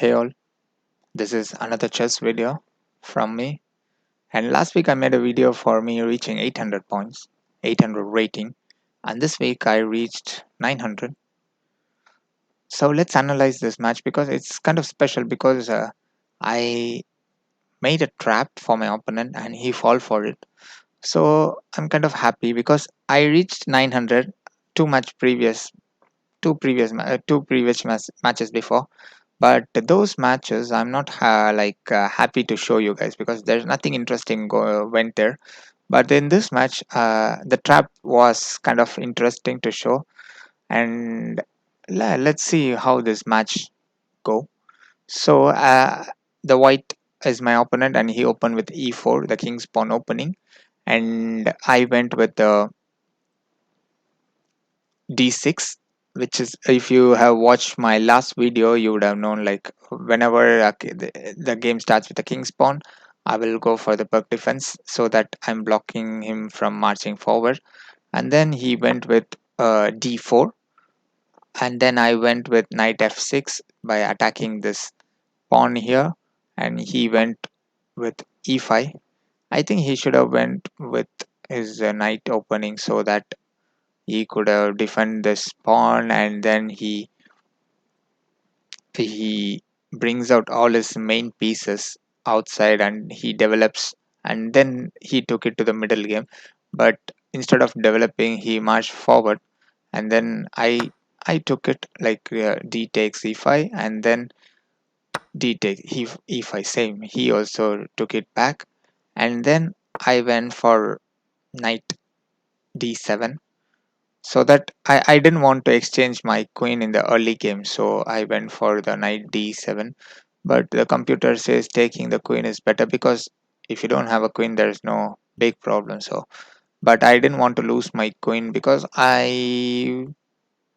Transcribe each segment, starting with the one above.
Hey all, this is another chess video from me. And last week I made a video for me reaching 800 points, 800 rating, and this week I reached 900. So let's analyze this match because it's kind of special because I made a trap for my opponent and he fall for it. So I'm kind of happy because I reached 900 two match previous two previous matches before. But those matches I'm not happy to show you guys because there's nothing interesting went there. But in this match the trap was kind of interesting to show, and let's see how this match go. So the white is my opponent and he opened with e4, the king's pawn opening, and I went with the d6, which is, if you have watched my last video you would have known, like whenever the game starts with a king's pawn, I will go for the back defense so that I'm blocking him from marching forward. And then he went with d4, and then I went with knight f6 by attacking this pawn here, and he went with e5. I think he should have went with his knight opening so that he could have defend this pawn, and then he brings out all his main pieces outside and he develops, and then he took it to the middle game. But instead of developing, he marched forward, and then I took it like d takes e5, and then d takes e5, same, he also took it back, and then I went for knight d7, so that I didn't want to exchange my queen in the early game, so I went for the knight d7. But the computer says taking the queen is better because if you don't have a queen there's no big problem. So but I didn't want to lose my queen because I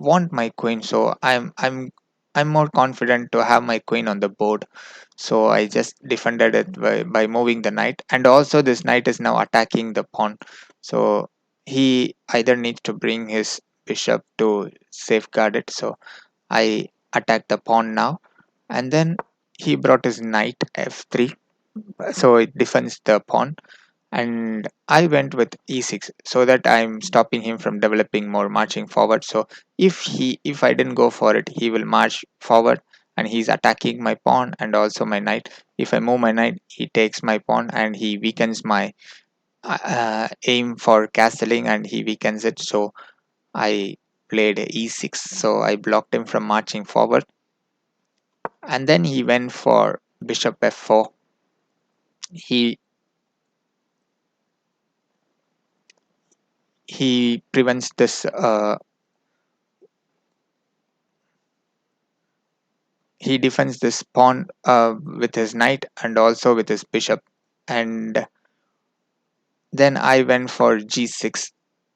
want my queen, so I'm more confident to have my queen on the board. So I just defended it by moving the knight, and also this knight is now attacking the pawn, so he either needs to bring his bishop to safeguard it. So I attacked the pawn now, and then he brought his knight f3, so it defends the pawn, and I went with e6 so that I'm stopping him from developing more marching forward. So if I didn't go for it, he will march forward and he's attacking my pawn and also my knight. If I move my knight, he takes my pawn and he weakens my aim for castling, and he weakens it. So I played e6, so I blocked him from marching forward, and then he went for bishop f4. He he prevents this he defends this pawn with his knight and also with his bishop, and then I went for g6.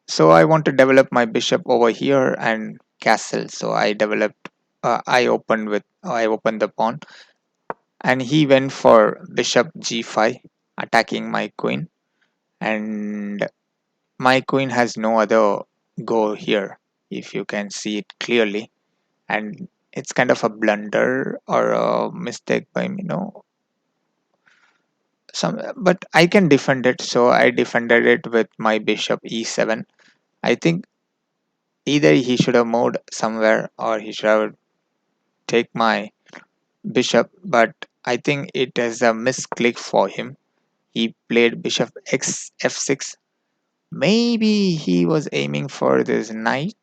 So I want to develop my bishop over here and castle, so I developed I opened the pawn, and he went for bishop g5 attacking my queen, and my queen has no other go here, if you can see it clearly. And it's kind of a blunder or a mistake by me, some, but I can defend it, so I defended it with my bishop e7. I think either he should have moved somewhere or he should have take my bishop, but I think it is a misclick for him. He played bishop x f6. Maybe he was aiming for this knight,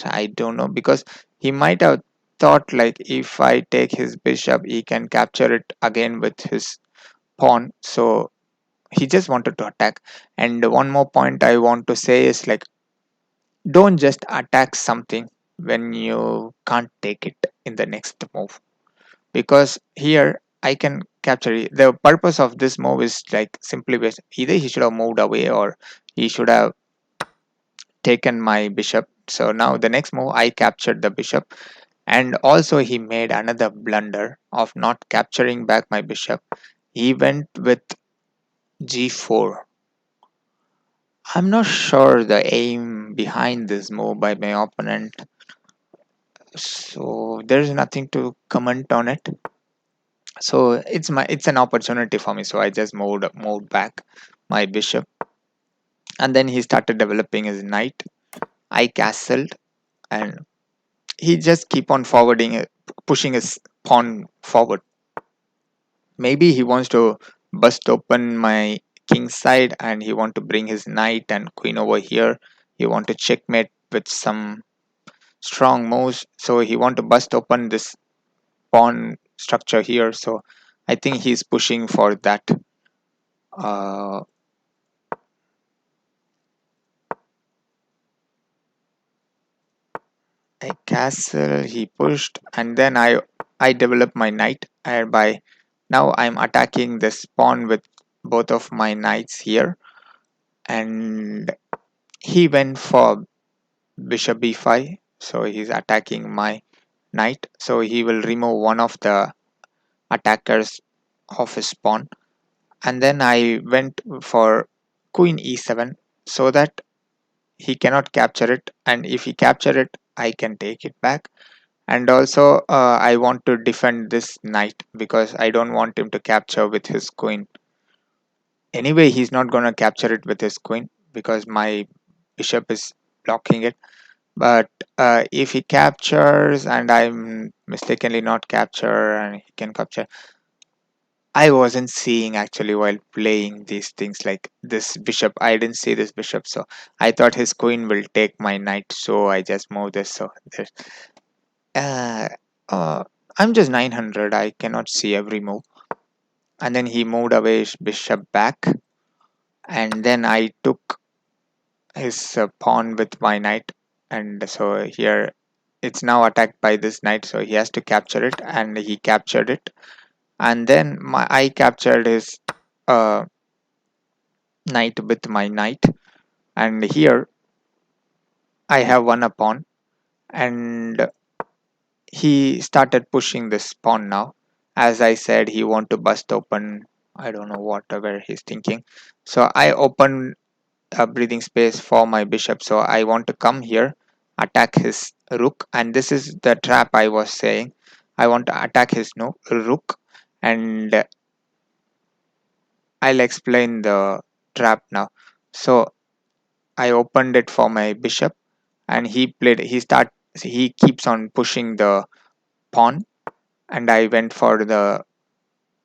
I don't know, because he might have thought like if I take his bishop he can capture it again with his pawn, so he just wanted to attack. And one more point I want to say is like, don't just attack something when you can't take it in the next move, because here I can capture it. The purpose of this move is like simply either he should have moved away or he should have taken my bishop. So now the next move I captured the bishop, and also he made another blunder of not capturing back my bishop. He went with g4. I'm not sure the aim behind this move by my opponent, so there's nothing to comment on it. So it's an opportunity for me, so I just moved back my bishop, and then he started developing his knight. I castled, and he just keep on forwarding it, pushing his pawn forward. Maybe he wants to bust open my king side, and he want to bring his knight and queen over here. He want to checkmate with some strong moves, so he want to bust open this pawn structure here. So I think he's pushing for that. uh, a castle he pushed, and then I developed my knight, and by now I'm attacking this pawn with both of my knights here. And he went for bishop b5, so he's attacking my knight, so he will remove one of the attackers of his pawn. And then I went for queen e7, so that he cannot capture it, and if he capture it I can take it back. And also I want to defend this knight because I don't want him to capture with his queen. Anyway, he's not going to capture it with his queen because my bishop is blocking it. But if he captures and I'm mistakenly not capture and he can capture, I wasn't seeing actually while playing these things like this bishop. I didn't see this bishop, so I thought his queen will take my knight. So I just moved this. So there's, uh, uh, I'm just 900. I cannot see every move. And then he moved away his bishop back, and then I took his pawn with my knight. And so here it's now attacked by this knight, so he has to capture it, and he captured it. And then I captured his uh, knight with my knight, and here I have won a pawn. And he started pushing this pawn now. As I said, he want to bust open, I don't know whatever he's thinking. So I open a breathing space for my bishop, so I want to come here, attack his rook, and this is the trap I was saying. I want to attack his no rook, and I'll explain the trap now. So I opened it for my bishop, and he keeps on pushing the pawn, and I went for the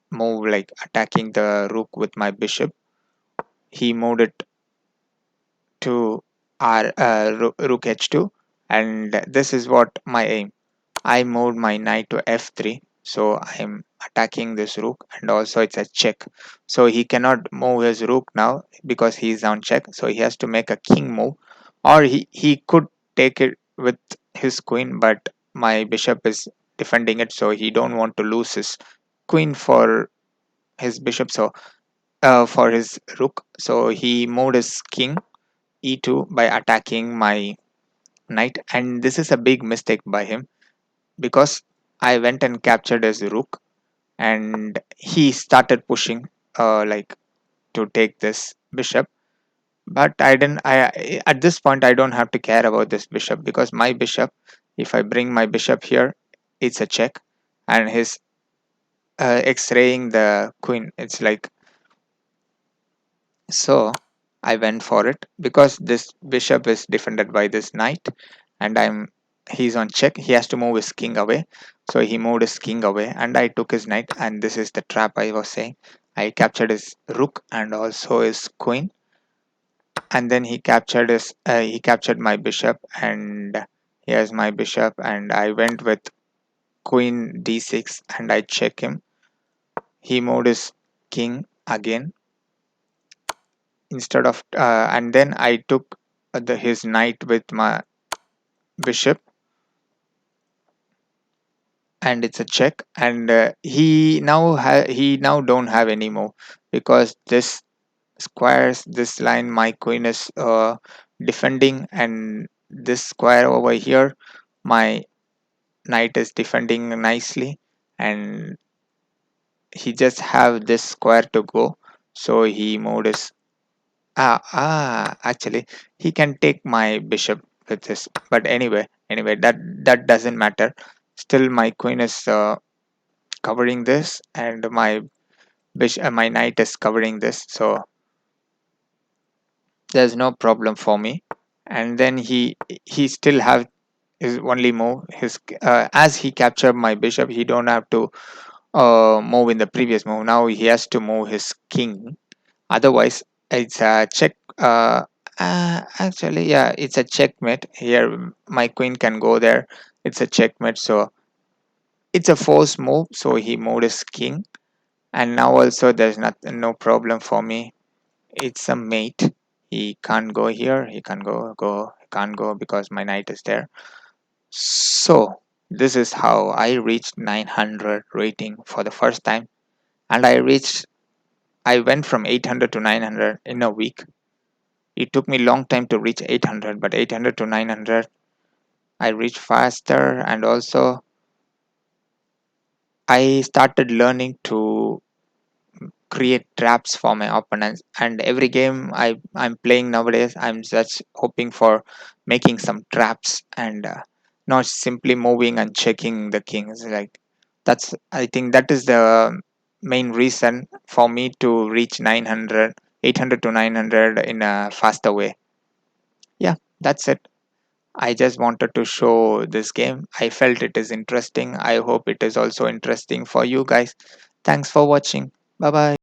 move like attacking the rook with my bishop. He moved it to rook h2, and this is what my aim. I moved my knight to f3, so I'm attacking this rook, and also it's a check. So he cannot move his rook now because he is on check, so he has to make a king move, or he could take it with his queen, but my bishop is defending it, so he don't want to lose his queen for his bishop, so for his rook. So he moved his king e2 by attacking my knight, and this is a big mistake by him because I went and captured his rook, and he started pushing like to take this bishop. But I didn't. At this point I don't have to care about this bishop because my bishop, if I bring my bishop here, it's a check, and his X-raying the queen. It's like so. I went for it because this bishop is defended by this knight, and he's on check. He has to move his king away, so he moved his king away, and I took his knight. And this is the trap I was saying. I captured his rook and also his queen, and then he captured my bishop, and here's my bishop, and I went with queen d6, and I check him. He moved his king again instead of and then I took his knight with my bishop, and it's a check. And he now don't have any more because this squares this line my queen is defending, and this square over here my knight is defending nicely, and he just have this square to go. So he moved his actually he can take my bishop with this, but anyway that doesn't matter. Still my queen is covering this, and my knight is covering this, so there's no problem for me. And then he still have his only move, his as he captured my bishop, he don't have to move in the previous move. Now he has to move his king, otherwise it's a check. Actually, yeah, it's a checkmate here. My queen can go there. It's a checkmate, so it's a forced move, so he moved his king. And now also there's no problem for me. It's a mate. He can't go here, he can't can't go because my knight is there. So this is how I reached 900 rating for the first time. And I went from 800 to 900 in a week. It took me long time to reach 800, but 800 to 900 I reached faster. And also I started learning to create traps for my opponents. And every game I'm playing nowadays, I'm just hoping for making some traps, and not simply moving and checking the kings. Like, that's, I think that is the main reason for me to reach 900, 800 to 900 in a faster way. Yeah, that's it. I just wanted to show this game. I felt it is interesting. I hope it is also interesting for you guys. Thanks for watching. Bye bye.